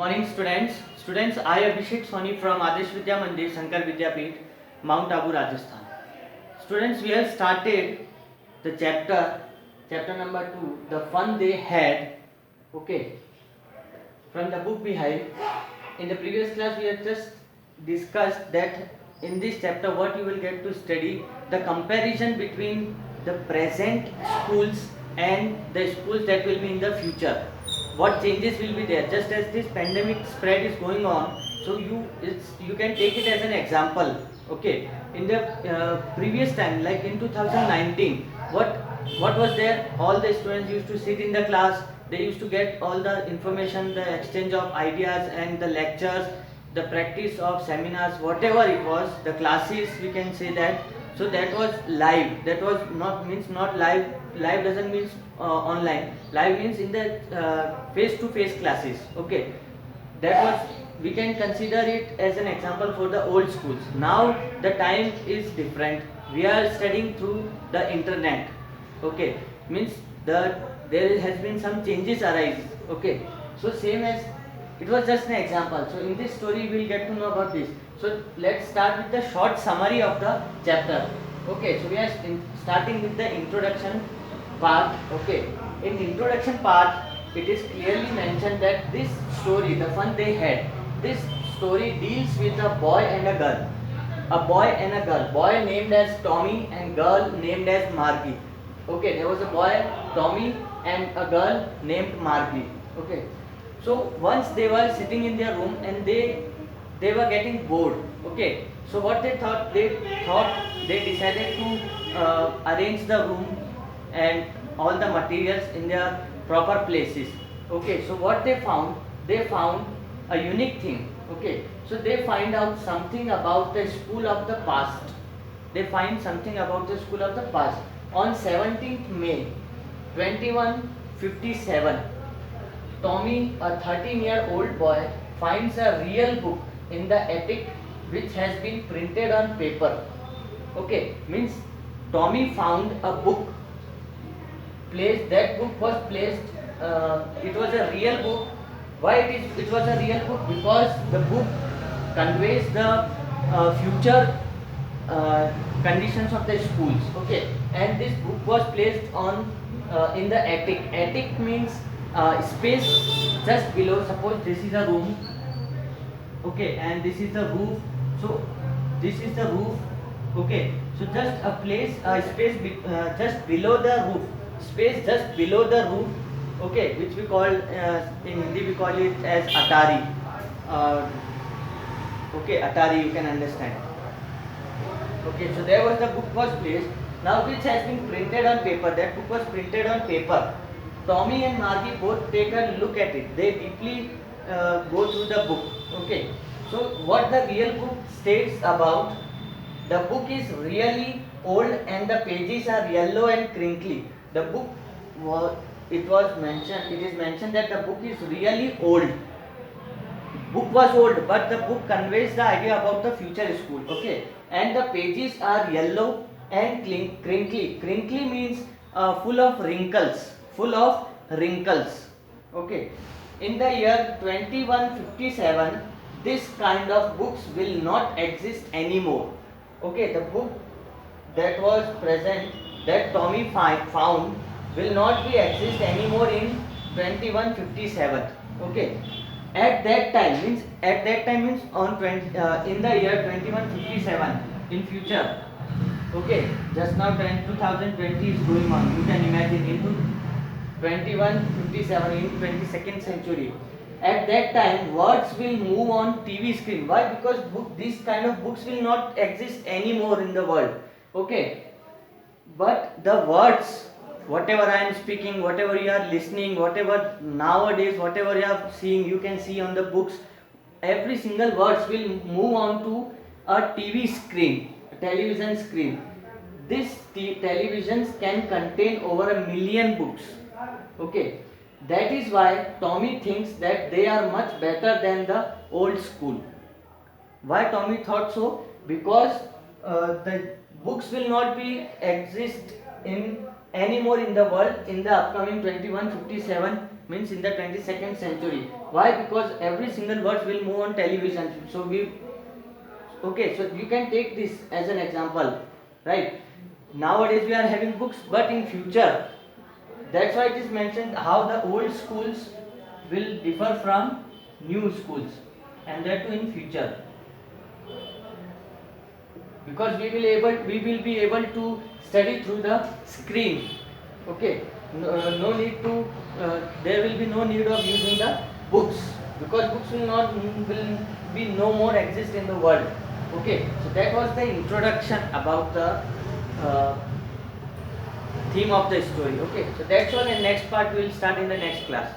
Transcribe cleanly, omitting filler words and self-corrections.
morning, students. Students, I Abhishek Soni from Adesh Vidya Mandir, Shankar Vidyapeeth, Mount Abu, Rajasthan. Students, we have started the chapter number 2, the fun they had. Okay, from the book behind. In the previous class, we have just discussed that in this chapter, what you will get to study the comparison between the present schools and the schools that will be in the future. What changes will be there? Just as this pandemic spread is going on, so you can take it as an example. Okay, in the previous time, like in 2019, what was there? All the students used to sit in the class. They used to get all the information, the exchange of ideas and the lectures, the practice of seminars, whatever it was, the classes, we can say that. So that was live. That was not live. Live doesn't mean online. Live means in the face-to-face classes. Okay, that was, we can consider it as an example for the old schools. Now the time is different. We are studying through the internet. Okay, means there has been some changes arise. Okay, so same as it was just an example. So in this story we will get to know about this. So let's start with the short summary of the chapter. Okay, so we are starting with the introduction part. Okay, in introduction part it is clearly mentioned that this story, the fun they had, this story deals with a boy and a girl. A boy and a girl. Boy named as Tommy and girl named as Margie. Okay, there was a boy Tommy and a girl named Margie. Okay, so once they were sitting in their room and they were getting bored. Okay, so what they thought, they decided to arrange the room and all the materials in their proper places. Okay, so what they found a unique thing. Okay, so they find out something about the school of the past. They find something about the school of the past. On 17th May 2157, Tommy, a 13-year-old boy, finds a real book in the attic which has been printed on paper. Okay, means Tommy found a book. That book was placed. It was a real book. Why it was a real book? Because the book conveys the future conditions of the schools. Okay, and this book was placed on in the attic. Attic means space just below. Suppose this is a room. Okay, and this is the roof. So this is the roof. Okay, so just a place, space just below the roof. Space just below the roof. Okay, which we call in Hindi we call it as Atari. Okay, Atari, you can understand. Okay, so there was the book was placed. Now which has been printed on paper. That book was printed on paper. Tommy and Margie both take a look at it. They deeply go through the book. Okay, so what the real book states about, the book is really old and the pages are yellow and crinkly. The book it is mentioned that the book is really old. Book was old, but the book conveys the idea about the future school. Okay, and the pages are yellow and crinkly. Crinkly means full of wrinkles. Full of wrinkles. Okay, in the year 2157, this kind of books will not exist anymore. Okay, the book that was present, that Tommy found, will not be exist anymore in 2157. Okay, at that time means on 20 in the year 2157, in future. Okay, just now 2020 is going on. You can imagine into 2157, in 22nd century. At that time, words will move on TV screen. Why? Because these kind of books will not exist anymore in the world. Okay, but the words, whatever I am speaking, whatever you are listening, whatever nowadays, whatever you are seeing, you can see on the books, every single words will move on to a TV screen, a television screen. This televisions can contain over 1,000,000 books. Okay, that is why Tommy thinks that they are much better than the old school. Why Tommy thought so? Because the books will not be exist in anymore in the world in the upcoming 2157 means in the 22nd century. Why? Because every single word will move on television. So okay, so you can take this as an example, right? Nowadays we are having books, but in future, that's why it is mentioned how the old schools will differ from new schools, and that too in future, because we will be able to study through the screen. Okay, no need to there will be no need of using the books, because books will be no more exist in the world. Okay, so that was the introduction about the uh, theme of the story. Okay, so that's all, and next part we will start in the next class.